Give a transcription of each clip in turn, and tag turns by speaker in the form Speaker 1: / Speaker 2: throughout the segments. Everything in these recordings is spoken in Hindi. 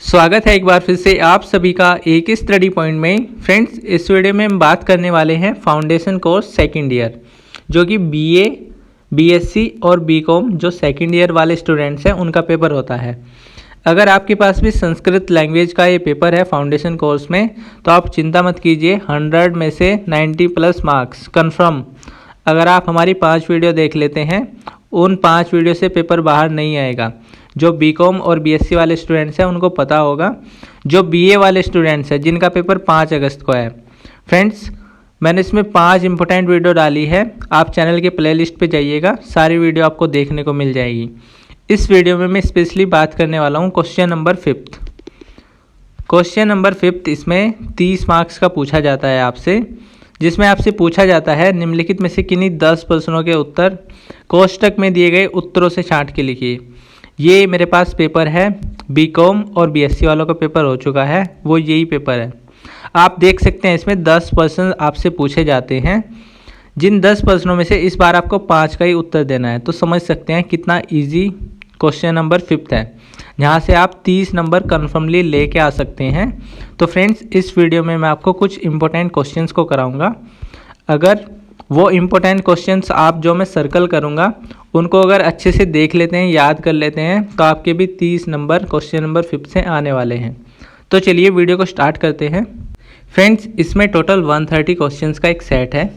Speaker 1: स्वागत है एक बार फिर से आप सभी का एक स्टडी पॉइंट में। फ्रेंड्स, इस वीडियो में हम बात करने वाले हैं फाउंडेशन कोर्स सेकंड ईयर, जो कि बीए, बीएससी और बीकॉम जो सेकंड ईयर वाले स्टूडेंट्स हैं उनका पेपर होता है। अगर आपके पास भी संस्कृत लैंग्वेज का ये पेपर है फाउंडेशन कोर्स में, तो आप चिंता मत कीजिए, 100 में से 90 प्लस मार्क्स कन्फर्म। अगर आप हमारी 5 वीडियो देख लेते हैं, उन 5 वीडियो से पेपर बाहर नहीं आएगा। जो बीकॉम और बीएससी वाले स्टूडेंट्स हैं उनको पता होगा। जो बीए वाले स्टूडेंट्स हैं जिनका पेपर 5 अगस्त को है, फ्रेंड्स मैंने इसमें 5 इंपॉर्टेंट वीडियो डाली है। आप चैनल के प्लेलिस्ट पे जाइएगा, सारी वीडियो आपको देखने को मिल जाएगी। इस वीडियो में मैं स्पेशली बात करने वाला हूँ क्वेश्चन नंबर 5। क्वेश्चन नंबर 5 इसमें 30 मार्क्स का पूछा जाता है आपसे, जिसमें आपसे पूछा जाता है निम्नलिखित में से किन्हीं 10 प्रश्नों के उत्तर कोष्टक में दिए गए उत्तरों से छांट के लिखिए। ये मेरे पास पेपर है, बीकॉम और बीएससी वालों का पेपर हो चुका है, वो यही पेपर है। आप देख सकते हैं इसमें 10 प्रश्न आपसे पूछे जाते हैं, जिन 10 प्रश्नों में से इस बार आपको 5 का ही उत्तर देना है। तो समझ सकते हैं कितना इजी क्वेश्चन नंबर 5 है, जहाँ से आप 30 नंबर कन्फर्मली लेके आ सकते हैं। तो फ्रेंड्स, इस वीडियो में मैं आपको कुछ इंपॉर्टेंट क्वेश्चंस को कराऊंगा। अगर वो इम्पोर्टेंट क्वेश्चंस आप जो मैं सर्कल करूँगा उनको अगर अच्छे से देख लेते हैं, याद कर लेते हैं, तो आपके भी 30 नंबर क्वेश्चन नंबर 5 से आने वाले हैं। तो चलिए वीडियो को स्टार्ट करते हैं। फ्रेंड्स, इसमें टोटल 130 क्वेश्चंस का एक सेट है।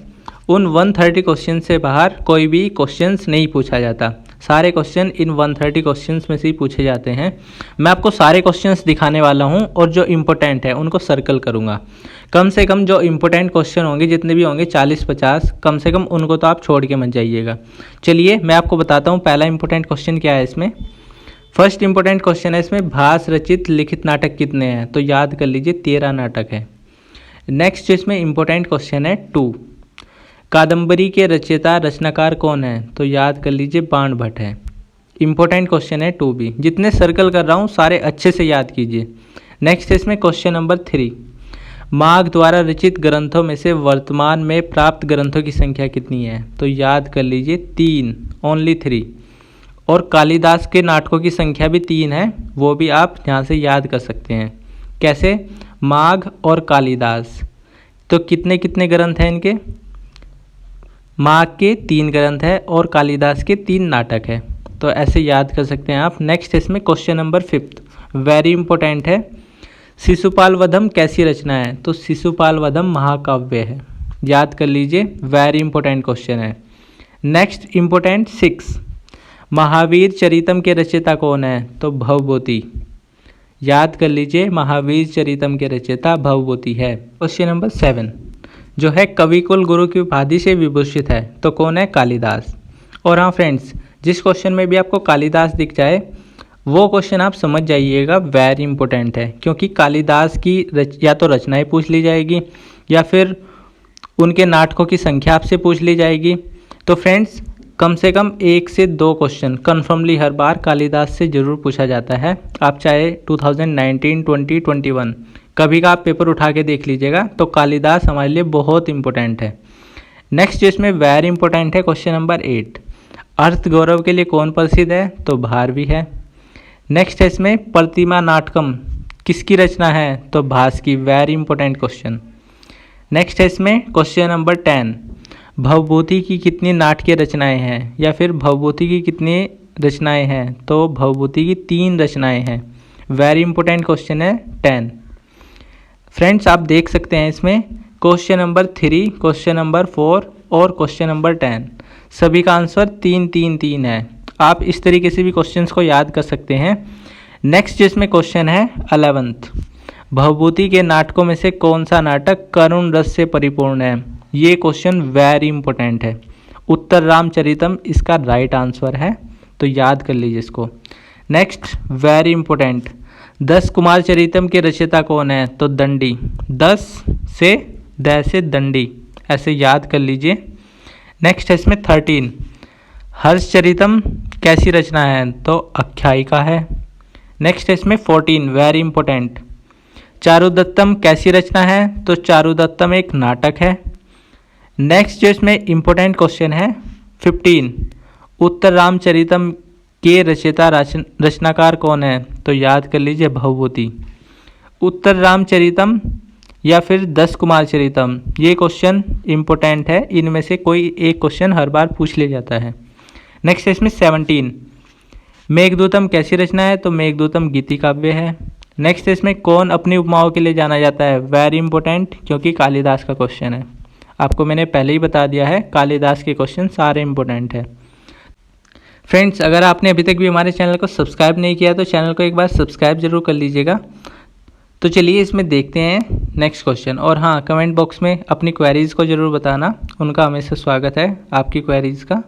Speaker 1: उन 130 क्वेश्चन से बाहर कोई भी क्वेश्चंस नहीं पूछा जाता। सारे क्वेश्चन इन 130 क्वेश्चंस में से ही पूछे जाते हैं। मैं आपको सारे क्वेश्चंस दिखाने वाला हूं और जो इम्पोर्टेंट है उनको सर्कल करूंगा। कम से कम जो इम्पोर्टेंट क्वेश्चन होंगे, जितने भी होंगे 40-50, कम से कम उनको तो आप छोड़ के मत जाइएगा। चलिए मैं आपको बताता हूँ पहला इंपॉर्टेंट क्वेश्चन क्या है इसमें। फर्स्ट इंपॉर्टेंट क्वेश्चन है इसमें, भास रचित लिखित नाटक कितने हैं? तो याद कर लीजिए 13 नाटक है। नेक्स्ट इसमें इंपॉर्टेंट क्वेश्चन है 2, कादम्बरी के रचयिता रचनाकार कौन है? तो याद कर लीजिए बाण भट्ट है। इंपॉर्टेंट क्वेश्चन है 2 भी। जितने सर्कल कर रहा हूँ सारे अच्छे से याद कीजिए। नेक्स्ट इसमें क्वेश्चन नंबर 3, माघ द्वारा रचित ग्रंथों में से वर्तमान में प्राप्त ग्रंथों की संख्या कितनी है? तो याद कर लीजिए 3, ओनली 3। और कालिदास के नाटकों की संख्या भी 3 है, वो भी आप यहाँ से याद कर सकते हैं। कैसे? माघ और कालिदास, तो कितने कितने ग्रंथ हैं इनके? माघ के 3 ग्रंथ है और कालिदास के 3 नाटक है। तो ऐसे याद कर सकते हैं आप। नेक्स्ट इसमें क्वेश्चन नंबर 5 वेरी इंपॉर्टेंट है, शिशुपाल वधम कैसी रचना है? तो शिशुपाल वधम महाकाव्य है। याद कर लीजिए, वेरी इंपॉर्टेंट क्वेश्चन है। नेक्स्ट इंपॉर्टेंट 6, महावीर चरितम के रचयिता कौन है? तो भवभूति। याद कर लीजिए, महावीर चरितम के रचयिता भवभूति है। क्वेश्चन नंबर 7 जो है, कवि कुल गुरु की उपाधि से विभूषित है, तो कौन है? कालिदास। और हाँ फ्रेंड्स, जिस क्वेश्चन में भी आपको कालिदास दिख जाए वो क्वेश्चन आप समझ जाइएगा, वेरी इंपॉर्टेंट है। क्योंकि कालिदास की या तो रचनाएं पूछ ली जाएगी या फिर उनके नाटकों की संख्या आपसे पूछ ली जाएगी। तो फ्रेंड्स, कम से कम 1 से 2 क्वेश्चन कन्फर्मली हर बार कालिदास से ज़रूर पूछा जाता है। आप चाहे 2019, 20, 21 कभी का आप पेपर उठा के देख लीजिएगा, तो कालिदास हमारे लिए बहुत इंपॉर्टेंट है। नेक्स्ट इसमें वेरी इंपॉर्टेंट है क्वेश्चन नंबर 8, अर्थ गौरव के लिए कौन प्रसिद्ध है? तो भारवी है। नेक्स्ट है इसमें, प्रतिमा नाटकम किसकी रचना है? तो भास की। Very important question. नेक्स्ट है इसमें क्वेश्चन नंबर 10, भवभूति की कितनी नाटकीय रचनाएं हैं? या फिर भवभूति की कितनी रचनाएं हैं? तो भवभूति की 3 रचनाएं हैं। वेरी इंपॉर्टेंट क्वेश्चन है 10। फ्रेंड्स, आप देख सकते हैं इसमें क्वेश्चन नंबर 3, क्वेश्चन नंबर 4 और क्वेश्चन नंबर 10 सभी का आंसर 3, 3, 3 है। आप इस तरीके से भी क्वेश्चंस को याद कर सकते हैं। नेक्स्ट जिसमें क्वेश्चन है 11th, भवभूति के नाटकों में से कौन सा नाटक करुण रस से परिपूर्ण है? ये क्वेश्चन वेरी इंपॉर्टेंट है। उत्तर रामचरितम इसका राइट आंसर है, तो याद कर लीजिए इसको। नेक्स्ट वेरी इंपॉर्टेंट, 10 कुमार चरितम के रचयिता कौन है? तो दंडी। 10 से द से दंडी, ऐसे याद कर लीजिए। नेक्स्ट है इसमें 13, हर्षचरितम कैसी रचना है? तो आख्यायिका है। नेक्स्ट है इसमें 14, वेरी इंपॉर्टेंट, चारुदत्तम कैसी रचना है? तो चारुदत्तम एक नाटक है। नेक्स्ट जो इसमें इंपॉर्टेंट क्वेश्चन है 15, उत्तर रामचरितम के रचयिता रचनाकार कौन है? तो याद कर लीजिए भवभूति। उत्तर रामचरितम या फिर 10 कुमार चरितम, ये क्वेश्चन इम्पोर्टेंट है, इनमें से कोई एक क्वेश्चन हर बार पूछ लिया जाता है। नेक्स्ट है इसमें 17 मेघदूतम कैसी रचना है, तो मेघदूतम गीति काव्य है। नेक्स्ट इसमें कौन अपनी उपमाओं के लिए जाना जाता है, वेरी इंपॉर्टेंट, क्योंकि कालिदास का क्वेश्चन है। आपको मैंने पहले ही बता दिया है, कालिदास के क्वेश्चन सारे इंपॉर्टेंट है। फ्रेंड्स, अगर आपने अभी तक भी हमारे चैनल को सब्सक्राइब नहीं किया तो चैनल को एक बार सब्सक्राइब जरूर कर लीजिएगा। तो चलिए इसमें देखते हैं नेक्स्ट क्वेश्चन। और हाँ, कमेंट बॉक्स में अपनी क्वेरीज़ को ज़रूर बताना, उनका हमेशा स्वागत है आपकी क्वेरीज़ का।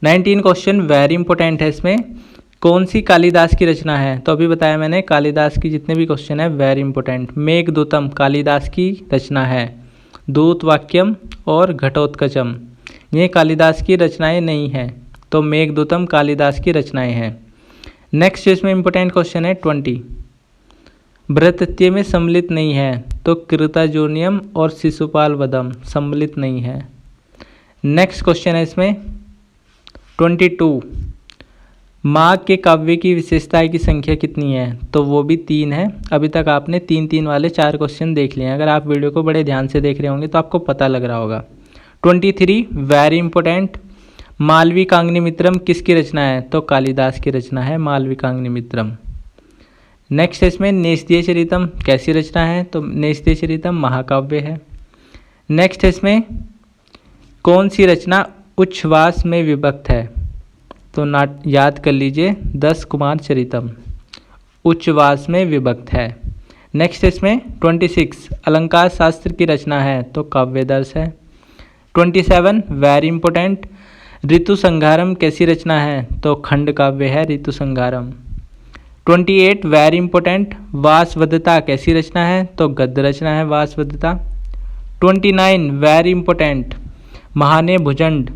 Speaker 1: 19 क्वेश्चन वेरी इंपॉर्टेंट है। इसमें कौन सी कालिदास की रचना है, तो अभी बताया मैंने कालिदास की जितने भी क्वेश्चन है वेरी इंपॉर्टेंट। मेघदूतम कालिदास की रचना है, दूत वाक्यम और घटोत्कचम ये कालिदास की रचनाएं नहीं हैं, तो मेघदूतम कालिदास की रचनाएं हैं। नेक्स्ट इसमें इंपॉर्टेंट क्वेश्चन है 20 भ्रतृत्य में सम्मिलित नहीं है, तो कृताजोनियम और शिशुपाल वधम सम्मिलित नहीं है। नेक्स्ट क्वेश्चन है इसमें 22 माघ के काव्य की विशेषताएं की संख्या कितनी है, तो वो भी 3 है। अभी तक आपने 3-3 वाले 4 क्वेश्चन देख लिए हैं। अगर आप वीडियो को बड़े ध्यान से देख रहे होंगे तो आपको पता लग रहा होगा। 23 वेरी इंपॉर्टेंट मालविकाग्निमित्रम किसकी रचना है, तो कालिदास की रचना है मालविकाग्निमित्रम। नेक्स्ट इसमें नेस्तीय चरितम कैसी रचना है, तो नेस्तीय चरितम महाकाव्य है। नेक्स्ट इसमें कौन सी रचना उच्छ्वास में विभक्त है, तो याद कर लीजिए 10 कुमार चरितम उच्छ्वास में विभक्त है। नेक्स्ट इसमें 26 अलंकार शास्त्र की रचना है, तो काव्यदर्श है। 27 वेरी इंपॉर्टेंट ऋतु संहारम कैसी रचना है, तो खंड काव्य है ऋतु संहारम। 28 वेरी इंपॉर्टेंट वासवदता कैसी रचना है, तो गद्य रचना है वासवदता। 29 वेरी इंपॉर्टेंट महाने भुजंड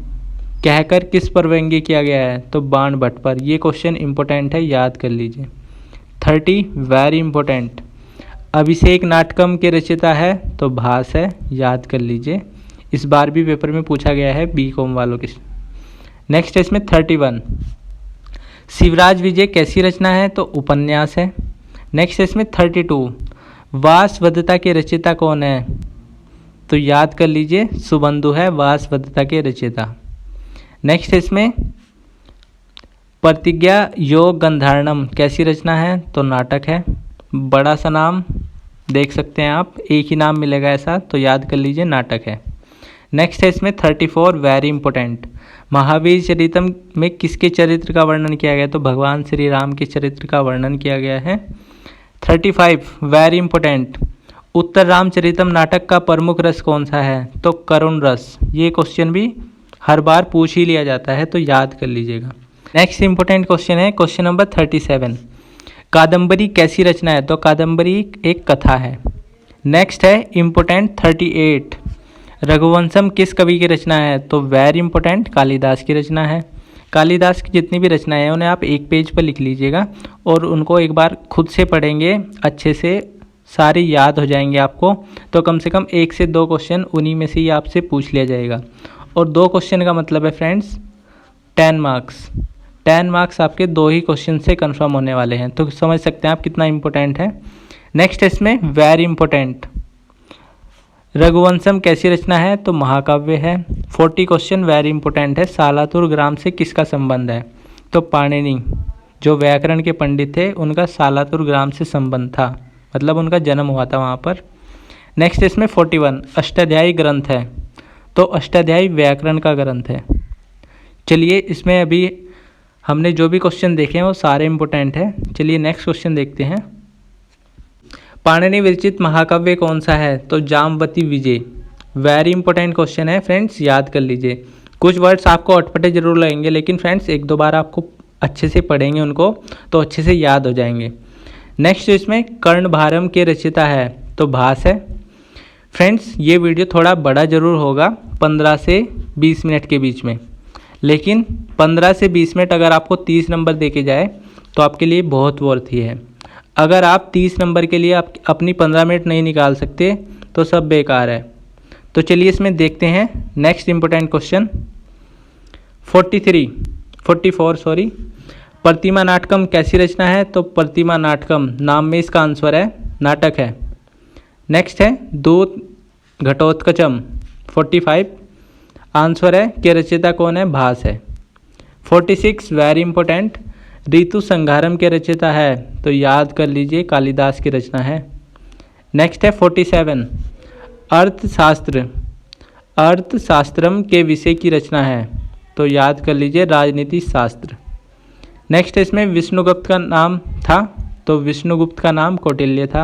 Speaker 1: कहकर किस पर व्यंग्य किया गया है, तो बाण भट्ट पर। ये क्वेश्चन इंपॉर्टेंट है, याद कर लीजिए। 30 वेरी इंपॉर्टेंट अभिषेक नाटकम के रचयिता है, तो भास है, याद कर लीजिए। इस बार भी पेपर में पूछा गया है बीकॉम वालों के। नेक्स्ट इसमें 31 शिवराज विजय कैसी रचना है, तो उपन्यास है। नेक्स्ट इसमें 32 वासवदता के रचयिता कौन है, तो याद कर लीजिए सुबंधु है वासवदता के रचयिता। नेक्स्ट इसमें प्रतिज्ञा योग गंधारणम कैसी रचना है, तो नाटक है। बड़ा सा नाम देख सकते हैं आप, एक ही नाम मिलेगा ऐसा, तो याद कर लीजिए नाटक है। नेक्स्ट है इसमें 34 वेरी इंपॉर्टेंट महावीर चरितम में किसके चरित्र का वर्णन किया गया, तो भगवान श्री राम के चरित्र का वर्णन किया गया है। 35 वेरी इंपॉर्टेंट उत्तर रामचरितम नाटक का प्रमुख रस कौन सा है, तो करुण रस। ये क्वेश्चन भी हर बार पूछ ही लिया जाता है, तो याद कर लीजिएगा। नेक्स्ट इंपॉर्टेंट क्वेश्चन है क्वेश्चन नंबर 37 कादम्बरी कैसी रचना है, तो कादम्बरी एक कथा है। नेक्स्ट है इंपॉर्टेंट 38 रघुवंशम किस कवि की रचना है, तो वेरी इंपॉर्टेंट कालिदास की रचना है। कालिदास की जितनी भी रचनाएं हैं उन्हें आप एक पेज पर लिख लीजिएगा और उनको एक बार खुद से पढ़ेंगे, अच्छे से सारे याद हो जाएंगे आपको, तो कम से कम 1 से 2 क्वेश्चन उन्हीं में से ही आपसे पूछ लिया जाएगा। और 2 क्वेश्चन का मतलब है फ्रेंड्स 10 मार्क्स। 10 मार्क्स आपके 2 ही क्वेश्चन से कंफर्म होने वाले हैं, तो समझ सकते हैं आप कितना इंपॉर्टेंट है। नेक्स्ट इसमें वेरी इंपॉर्टेंट रघुवंशम कैसी रचना है, तो महाकाव्य है। 40 क्वेश्चन वेरी इंपॉर्टेंट है सालातुर ग्राम से किसका संबंध है, तो पाणिनि जो व्याकरण के पंडित थे उनका सालातुर ग्राम से संबंध था, मतलब उनका जन्म हुआ था वहाँ पर। नेक्स्ट इसमें 41 अष्टाध्यायी ग्रंथ है, तो अष्टाध्यायी व्याकरण का ग्रंथ है। चलिए इसमें अभी हमने जो भी क्वेश्चन देखे हैं वो सारे इंपॉर्टेंट है। चलिए नेक्स्ट क्वेश्चन देखते हैं। पाणिनि विरचित महाकाव्य कौन सा है, तो जामवती विजय। वेरी इंपॉर्टेंट क्वेश्चन है फ्रेंड्स, याद कर लीजिए। कुछ वर्ड्स आपको अटपटे जरूर लगेंगे, लेकिन फ्रेंड्स 1-2 बार आपको अच्छे से पढ़ेंगे उनको तो अच्छे से याद हो जाएंगे। नेक्स्ट इसमें कर्णभारम के रचयिता है, तो भास है। फ्रेंड्स ये वीडियो थोड़ा बड़ा ज़रूर होगा, 15 से 20 मिनट के बीच में, लेकिन 15 से 20 मिनट अगर आपको 30 नंबर दे के जाए तो आपके लिए बहुत वर्थ ही है। अगर आप 30 नंबर के लिए आप अपनी 15 मिनट नहीं निकाल सकते तो सब बेकार है। तो चलिए इसमें देखते हैं नेक्स्ट इंपॉर्टेंट क्वेश्चन 44 प्रतिमा नाटकम कैसी रचना है? तो प्रतिमा नाटकम नाम में इसका आंसर है नाटक है। नेक्स्ट है दूत घटोत्कचम 45, आंसर है कि रचयिता कौन है? भास है। 46 वेरी इंपॉर्टेंट, ऋतु संहारम के रचयिता है? तो याद कर लीजिए कालिदास की रचना है। नेक्स्ट है 47 अर्थशास्त्र, अर्थशास्त्रम के विषय की रचना है? तो याद कर लीजिए राजनीति शास्त्र। नेक्स्ट इसमें विष्णुगुप्त का नाम था? तो विष्णुगुप्त का नाम कौटिल्य था।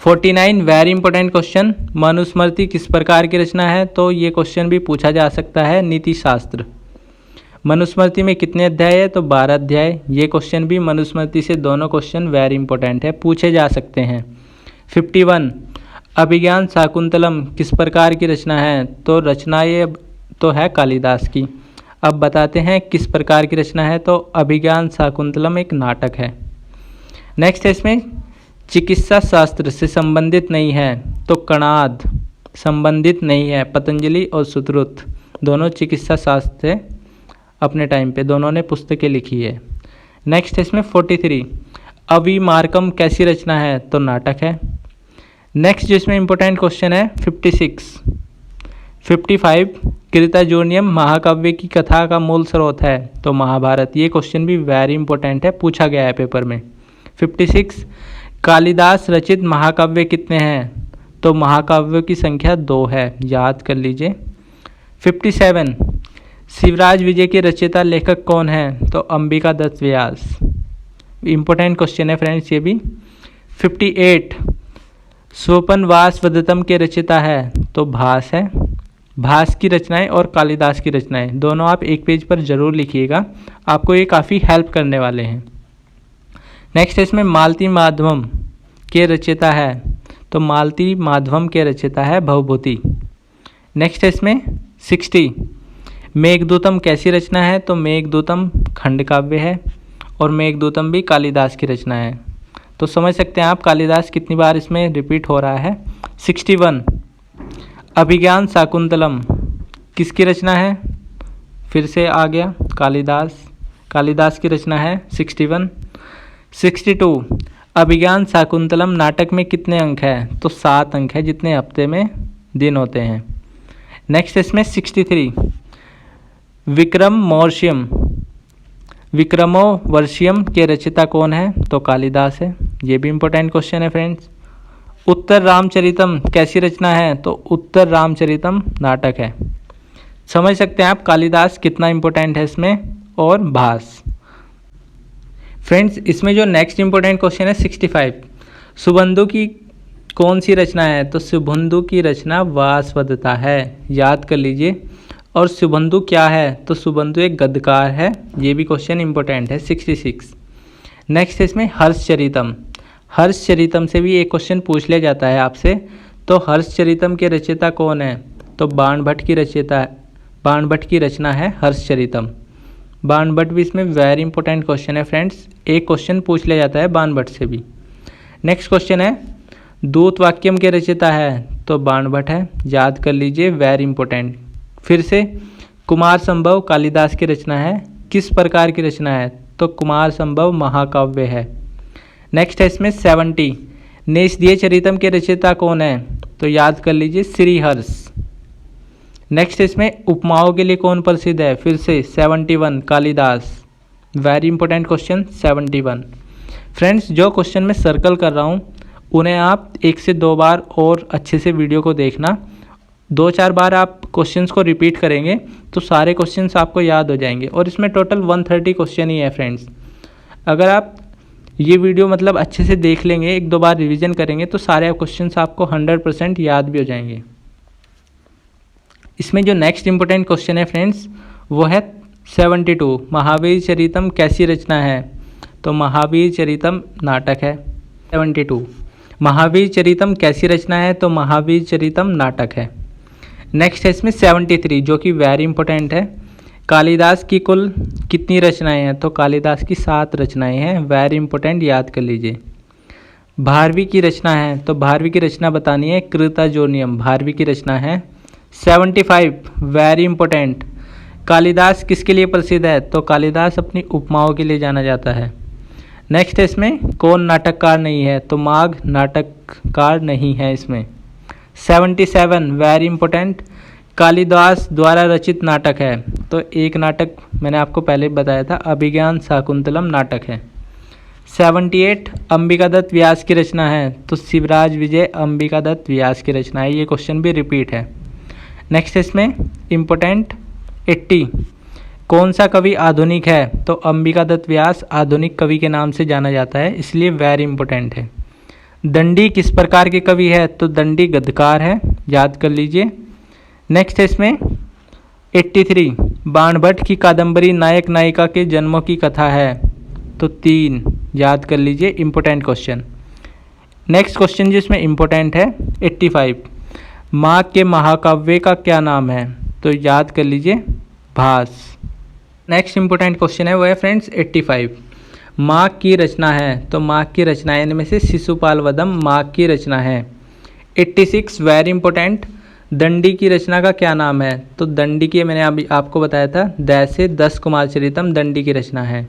Speaker 1: 49 वेरी इंपॉर्टेंट क्वेश्चन, मनुस्मृति किस प्रकार की रचना है? तो ये क्वेश्चन भी पूछा जा सकता है, नीति शास्त्र। मनुस्मृति में कितने अध्याय है? तो 12 अध्याय। ये क्वेश्चन भी मनुस्मृति से दोनों क्वेश्चन वेरी इंपॉर्टेंट है, पूछे जा सकते हैं। 51 अभिज्ञान शाकुंतलम किस प्रकार की रचना है? तो रचना ये तो है कालिदास की। अब बताते हैं किस प्रकार की रचना है। तो अभिज्ञान शाकुंतलम एक नाटक है। नेक्स्ट है इसमें चिकित्सा शास्त्र से संबंधित नहीं है? तो कणाद संबंधित नहीं है। पतंजलि और सुश्रुत दोनों चिकित्सा शास्त्र से अपने टाइम पे दोनों ने पुस्तकें लिखी है। नेक्स्ट है इसमें 43 अविमार्कम कैसी रचना है? तो नाटक है। नेक्स्ट जिसमें इंपॉर्टेंट क्वेश्चन है 55 कृताजोनियम महाकाव्य की कथा का मूल स्रोत है? तो महाभारत। ये क्वेश्चन भी वेरी इंपॉर्टेंट है, पूछा गया है पेपर में। 56 कालिदास रचित महाकाव्य कितने हैं? तो महाकाव्यों की संख्या 2 है, याद कर लीजिए। 57 शिवराज विजय के रचयिता लेखक कौन है? तो अंबिका दत्त व्यास। इंपॉर्टेंट क्वेश्चन है फ्रेंड्स ये भी। 58 स्वपनवास वदतम के रचयिता है? तो भास है। भास की रचनाएं और कालिदास की रचनाएं दोनों आप एक पेज पर जरूर लिखिएगा, आपको ये काफ़ी हेल्प करने वाले हैं। नेक्स्ट इसमें मालती माधवम के रचयिता है? तो मालती माधवम के रचयिता है भवभूति। नेक्स्ट इसमें 60 मेघदूतम कैसी रचना है? तो मेघदूतम खंड काव्य है और मेघदूतम भी कालिदास की रचना है। तो समझ सकते हैं आप कालिदास कितनी बार इसमें रिपीट हो रहा है। 61 अभिज्ञान शाकुंतलम किसकी रचना है? फिर से आ गया कालिदास की रचना है 61। 62 अभिज्ञान शाकुंतलम नाटक में कितने अंक है? तो 7 अंक है, जितने हफ्ते में दिन होते हैं। नेक्स्ट इसमें 63 विक्रमोर्वशीयम के रचयिता कौन है? तो कालिदास है। ये भी इंपॉर्टेंट क्वेश्चन है फ्रेंड्स। उत्तर रामचरितम कैसी रचना है? तो उत्तर रामचरितम नाटक है। समझ सकते हैं आप कालिदास कितना इंपॉर्टेंट है इसमें, और भास। फ्रेंड्स इसमें जो नेक्स्ट इंपॉर्टेंट क्वेश्चन है 65 सुबंधु की कौन सी रचना है? तो सुबंधु की रचना वासवदत्ता है, याद कर लीजिए। और सुबंधु क्या है? तो सुबंधु एक गद्यकार है। ये भी क्वेश्चन इंपॉर्टेंट है 66। नेक्स्ट इसमें हर्षचरितम से भी एक क्वेश्चन पूछ लिया जाता है आपसे। तो हर्षचरितम के रचयिता कौन है? तो बाणभट्ट की रचना है हर्षचरितम। बाणभट्ट भी इसमें वेरी इंपॉर्टेंट क्वेश्चन है फ्रेंड्स, एक क्वेश्चन पूछ लिया जाता है बाणभट्ट से भी। नेक्स्ट क्वेश्चन है दूत वाक्यम के रचयिता है? तो बाणभट्ट है, याद कर लीजिए, वेरी इंपॉर्टेंट। फिर से कुमार संभव कालिदास की रचना है, किस प्रकार की रचना है? तो कुमार संभव महाकाव्य है। नेक्स्ट है इसमें 70 नेस्दिय चरितम के रचयिता कौन है? तो याद कर लीजिए श्रीहर्ष। नेक्स्ट इसमें उपमाओं के लिए कौन प्रसिद्ध है? फिर से 71 Kalidas, very important question 71। Friends जो क्वेश्चन मैं सर्कल कर रहा हूँ उन्हें आप 1 से 2 बार और अच्छे से वीडियो को देखना। 2-4 बार आप क्वेश्चंस को रिपीट करेंगे तो सारे क्वेश्चंस आपको याद हो जाएंगे। और इसमें टोटल 130 क्वेश्चन ही है फ्रेंड्स। अगर आप ये वीडियो मतलब अच्छे से देख लेंगे, 1-2 बार रिवीजन करेंगे तो सारे क्वेश्चंस आपको 100% याद भी हो जाएंगे। इसमें जो नेक्स्ट इंपॉर्टेंट क्वेश्चन है फ्रेंड्स वो है 72 महावीर चरितम कैसी रचना है? तो महावीर चरितम नाटक है। 72 महावीर चरितम कैसी रचना है? तो महावीर चरितम नाटक है। नेक्स्ट है इसमें 73 जो कि वेरी इंपॉर्टेंट है, कालिदास की कुल कितनी रचनाएं हैं? तो कालिदास की 7 रचनाएं हैं, वेरी इंपॉर्टेंट, याद कर लीजिए। भारवी की रचना है, तो भारवी की रचना बतानी है, कृताजोनियम भारवी की रचना है। 75 वेरी इंपॉर्टेंट कालिदास किसके लिए प्रसिद्ध है? तो कालिदास अपनी उपमाओं के लिए जाना जाता है। नेक्स्ट है इसमें कौन नाटककार नहीं है? तो माघ नाटककार नहीं है इसमें। 77 वेरी इंपॉर्टेंट, कालिदास द्वारा रचित नाटक है। तो एक नाटक मैंने आपको पहले बताया था, अभिज्ञान शाकुंतलम नाटक है। 78 अंबिकादत्त व्यास की रचना है। तो शिवराज विजय अंबिकादत्त व्यास की रचना है। ये क्वेश्चन भी रिपीट है। नेक्स्ट इसमें इम्पोर्टेंट 80 कौन सा कवि आधुनिक है? तो अंबिकादत्त व्यास आधुनिक कवि के नाम से जाना जाता है, इसलिए वेरी इंपॉर्टेंट है। दंडी किस प्रकार के कवि है? तो दंडी गद्यकार है, याद कर लीजिए। नेक्स्ट इसमें 83 बाणभट्ट की कादंबरी नायक नायिका के जन्मों की कथा है। तो 3 याद कर लीजिए, इंपॉर्टेंट क्वेश्चन। नेक्स्ट क्वेश्चन जिसमें इंपॉर्टेंट है 85 माघ के महाकाव्य का क्या नाम है? तो याद कर लीजिए, भास। नेक्स्ट इंपॉर्टेंट क्वेश्चन है वो है फ्रेंड्स 85 माघ की रचना है। तो माघ की रचना है, इनमें से शिशुपाल वधम माघ की रचना है। 86 वेरी इंपॉर्टेंट दंडी की रचना का क्या नाम है? तो दंडी की मैंने अभी आपको बताया था, दैसे 10 कुमार चरितम दंडी की रचना है।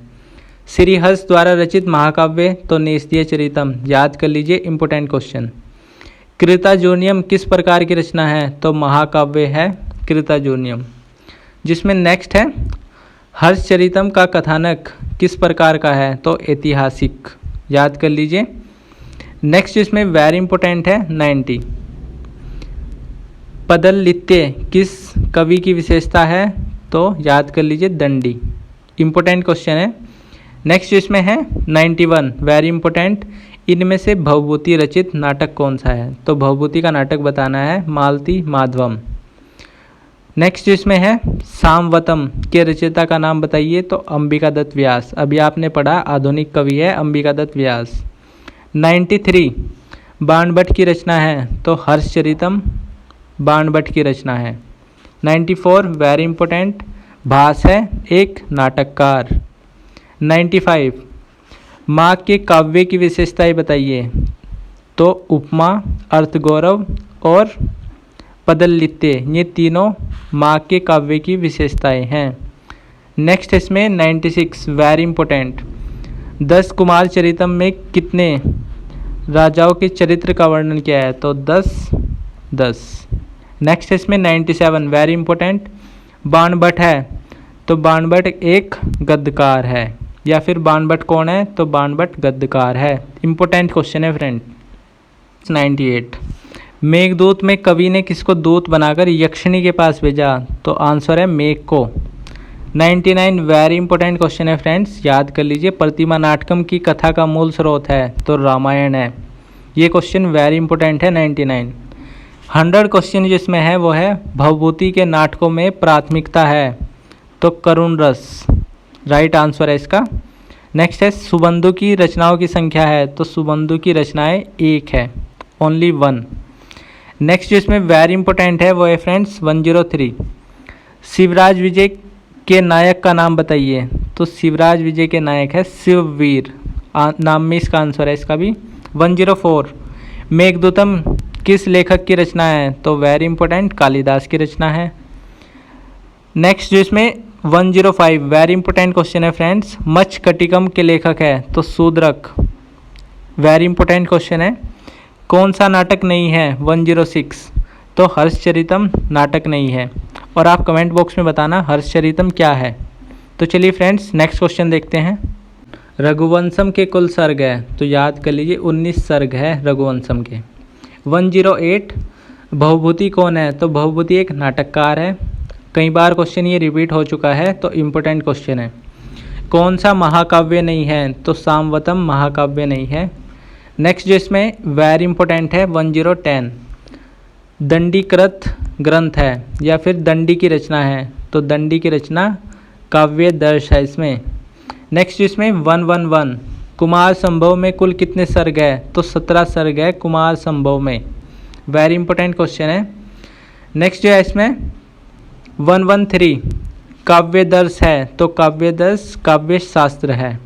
Speaker 1: श्रीहर्ष द्वारा रचित महाकाव्य? तो नेस्तीय चरितम, याद कर लीजिए, इंपॉर्टेंट क्वेश्चन। कृताजोनियम किस प्रकार की रचना है? तो महाकाव्य है कृताजोनियम। जिसमें नेक्स्ट है हर्षचरितम का कथानक किस प्रकार का है? तो ऐतिहासिक, याद कर लीजिए। नेक्स्ट इसमें वेरी इंपॉर्टेंट है 90 पदललित्य किस कवि की विशेषता है? तो याद कर लीजिए, दंडी। इंपॉर्टेंट क्वेश्चन है। नेक्स्ट इसमें है 91 वेरी इंपॉर्टेंट इनमें से भवभूति रचित नाटक कौन सा है? तो भवभूति का नाटक बताना है मालती माधवम। नेक्स्ट इसमें है सामवतम के रचयिता का नाम बताइए? तो अंबिकादत्त व्यास, अभी आपने पढ़ा आधुनिक कवि है अंबिकादत्त व्यास। 93 बाणभट्ट की रचना है। तो हर्षचरितम बाणभट्ट की रचना है। 94 वेरी इंपॉर्टेंट भास है एक नाटककार। 95 माघ के काव्य की विशेषताएं बताइए? तो उपमा, अर्थगौरव और पदललित्य, ये तीनों माघ के काव्य की विशेषताएं हैं। नेक्स्ट इसमें 96 वेरी इंपॉर्टेंट 10 कुमार चरितम में कितने राजाओं के चरित्र का वर्णन किया है? तो 10। नेक्स्ट इसमें 97 वेरी इंपॉर्टेंट बाणभट्ट है। तो बाणभट्ट एक गद्यकार है, या फिर बाणभट्ट कौन है? तो बाणभट्ट गद्यकार है। इंपॉर्टेंट क्वेश्चन है फ्रेंड। 98 मेघदूत में कवि ने किसको दूत बनाकर यक्षिणी के पास भेजा? तो आंसर है मेघ को। 99 वेरी इंपॉर्टेंट क्वेश्चन है फ्रेंड्स, याद कर लीजिए। प्रतिमा नाटकम की कथा का मूल स्रोत है? तो रामायण है। ये क्वेश्चन वेरी इंपॉर्टेंट है 99। 100 क्वेश्चन जिसमें है वो है भवभूति के नाटकों में प्राथमिकता है? तो करुण रस, राइट आंसर है इसका। नेक्स्ट है सुबंधु की रचनाओं की संख्या है? तो सुबंधु की रचनाएं 1 है, ओनली 1। नेक्स्ट जिसमें वेरी इंपॉर्टेंट है वो है फ्रेंड्स 103 शिवराज विजय के नायक का नाम बताइए? तो शिवराज विजय के नायक है शिववीर, नाम में इसका आंसर है इसका भी। 104 मेघदूतम किस लेखक की रचना है? तो वेरी इंपॉर्टेंट कालिदास की रचना है। नेक्स्ट जिसमें 105 वेरी इंपॉर्टेंट क्वेश्चन है फ्रेंड्स मच्छकटिकम के लेखक है? तो शूद्रक, वेरी इंपॉर्टेंट क्वेश्चन है। कौन सा नाटक नहीं है? 106 तो हर्षचरितम नाटक नहीं है। और आप कमेंट बॉक्स में बताना हर्षचरितम क्या है। तो चलिए फ्रेंड्स नेक्स्ट क्वेश्चन देखते हैं। रघुवंशम के कुल सर्ग है? तो याद कर लीजिए 19 सर्ग है रघुवंशम के। 108 भवभूति कौन है? तो भवभूति एक नाटककार है। कई बार क्वेश्चन ये रिपीट हो चुका है, तो इम्पोर्टेंट क्वेश्चन है। कौन सा महाकाव्य नहीं है? तो सामवतम महाकाव्य नहीं है। नेक्स्ट जो इसमें वेरी इंपॉर्टेंट है 1010 दंडीकृत ग्रंथ है या फिर दंडी की रचना है? तो दंडी की रचना काव्य दर्श है इसमें। नेक्स्ट इसमें 111 कुमार संभव में कुल कितने सर्ग है? तो 17 सर्ग है कुमार संभव में। वेरी इंपॉर्टेंट क्वेश्चन है। नेक्स्ट जो है इसमें 113 काव्य दर्श है? तो काव्य दर्श काव्य शास्त्र है।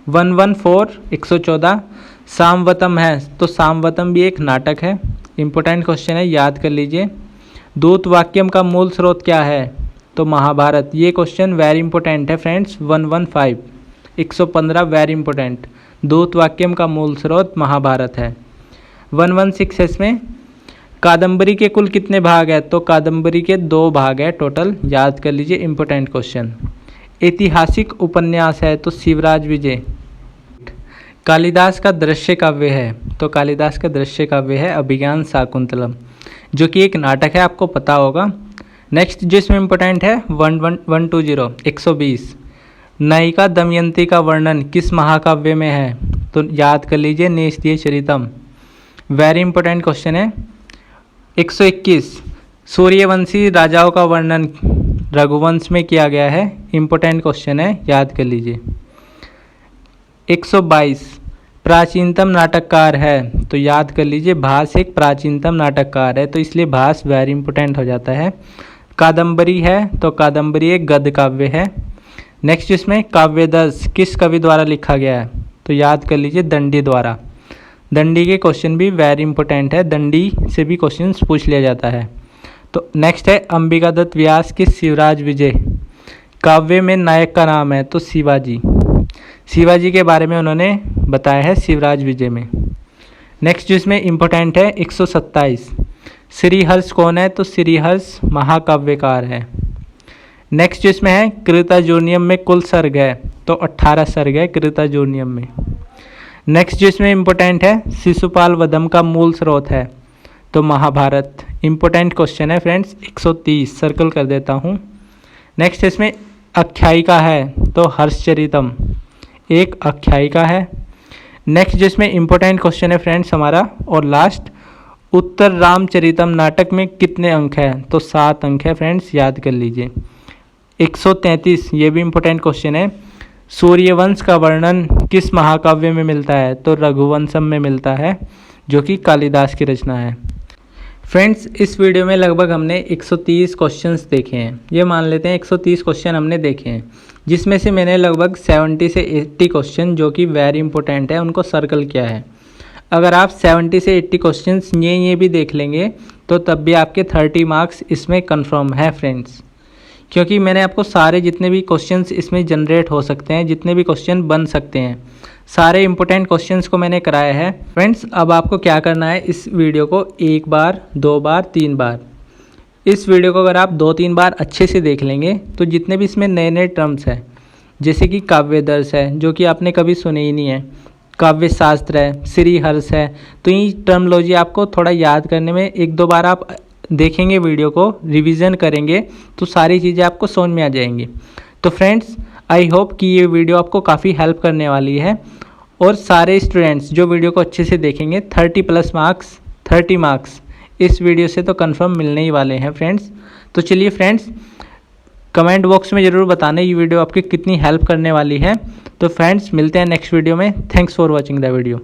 Speaker 1: 114 114 सामवतम है? तो सामवतम भी एक नाटक है। इंपॉर्टेंट क्वेश्चन है, याद कर लीजिए। दूत वाक्यम का मूल स्रोत क्या है? तो महाभारत। ये क्वेश्चन वेरी इंपॉर्टेंट है फ्रेंड्स। 115 very important. दूत वाक्यम का मूल स्रोत महाभारत है। 116 इसमें कादम्बरी के कुल कितने भाग है, तो कादम्बरी के 2 भाग है टोटल, याद कर लीजिए, इंपॉर्टेंट क्वेश्चन। ऐतिहासिक उपन्यास है तो शिवराज विजय। कालिदास का दृश्य काव्य है, तो कालिदास का दृश्य काव्य है अभिज्ञान शाकुंतलम, जो कि एक नाटक है, आपको पता होगा। नेक्स्ट जिसमें इंपॉर्टेंट है 120 नायिका दमयंती का वर्णन किस महाकाव्य में है, तो याद कर लीजिए नेस्तीय चरितम। वेरी इंपॉर्टेंट क्वेश्चन है। 121 सूर्यवंशी राजाओं का वर्णन रघुवंश में किया गया है, इंपॉर्टेंट क्वेश्चन है, याद कर लीजिए। 122 प्राचीनतम नाटककार है, तो याद कर लीजिए भास एक प्राचीनतम नाटककार है, तो इसलिए भास वेरी इंपॉर्टेंट हो जाता है। कादम्बरी है तो कादम्बरी एक गद्य काव्य है। नेक्स्ट इसमें काव्यदर्श किस कवि द्वारा लिखा गया है, तो याद कर लीजिए दंडी द्वारा। दंडी के क्वेश्चन भी वेरी इंपॉर्टेंट है, दंडी से भी क्वेश्चन पूछ लिया जाता है। तो नेक्स्ट है अंबिकादत्त व्यास के शिवराज विजय काव्य में नायक का नाम है, तो शिवाजी। शिवाजी के बारे में उन्होंने बताया है शिवराज विजय में। नेक्स्ट जिसमें इंपॉर्टेंट है 127 श्रीहर्ष कौन है, तो श्रीहर्ष महाकाव्यकार है। नेक्स्ट जिसमें है कृताजोनियम में कुल सर्ग है, तो 18 सर्ग है कृताजोनियम में। नेक्स्ट जिसमें इंपॉर्टेंट है शिशुपाल वधम का मूल स्रोत है, तो महाभारत। इंपॉर्टेंट क्वेश्चन है फ्रेंड्स। 130 सर्कल कर देता हूँ। नेक्स्ट इसमें आख्यायिका है, तो हर्षचरितम एक आख्यायिका है। नेक्स्ट जिसमें इंपॉर्टेंट क्वेश्चन है फ्रेंड्स हमारा और लास्ट, उत्तर रामचरितम नाटक में कितने अंक हैं, तो 7 अंक है फ्रेंड्स, याद कर लीजिए। 133 ये भी इंपॉर्टेंट क्वेश्चन है। सूर्यवंश का वर्णन किस महाकाव्य में मिलता है, तो रघुवंशम में मिलता है, जो कि कालिदास की रचना है। फ्रेंड्स इस वीडियो में लगभग हमने 130 क्वेश्चंस देखे हैं। ये मान लेते हैं 130 क्वेश्चन हमने देखे हैं, जिसमें से मैंने लगभग 70 से 80 क्वेश्चन जो कि वेरी इंपॉर्टेंट है उनको सर्कल किया है। अगर आप 70 से 80 क्वेश्चंस ये भी देख लेंगे तो तब भी आपके 30 मार्क्स इसमें कंफर्म है फ्रेंड्स, क्योंकि मैंने आपको सारे जितने भी क्वेश्चंस इसमें जनरेट हो सकते हैं, जितने भी क्वेश्चन बन सकते हैं, सारे इंपॉर्टेंट क्वेश्चंस को मैंने कराया है। फ्रेंड्स अब आपको क्या करना है, इस वीडियो को 1 बार 2 बार 3 बार, इस वीडियो को अगर आप 2-3 बार अच्छे से देख लेंगे तो जितने भी इसमें नए नए टर्म्स हैं, जैसे कि काव्यदर्श है जो कि आपने कभी सुने ही नहीं है, काव्य शास्त्र है, श्रीहर्ष है, तो ये टर्मोलॉजी आपको थोड़ा याद करने में 1-2 बार आप देखेंगे, वीडियो को रिवीजन करेंगे तो सारी चीज़ें आपको समझ में आ जाएंगी। तो फ्रेंड्स आई होप कि ये वीडियो आपको काफ़ी हेल्प करने वाली है और सारे स्टूडेंट्स जो वीडियो को अच्छे से देखेंगे 30+ मार्क्स 30 मार्क्स इस वीडियो से तो कंफर्म मिलने ही वाले हैं फ्रेंड्स। तो चलिए फ्रेंड्स कमेंट बॉक्स में ज़रूर बताना ये वीडियो आपकी कितनी हेल्प करने वाली है। तो फ्रेंड्स मिलते हैं नेक्स्ट वीडियो में। Thanks for watching the video.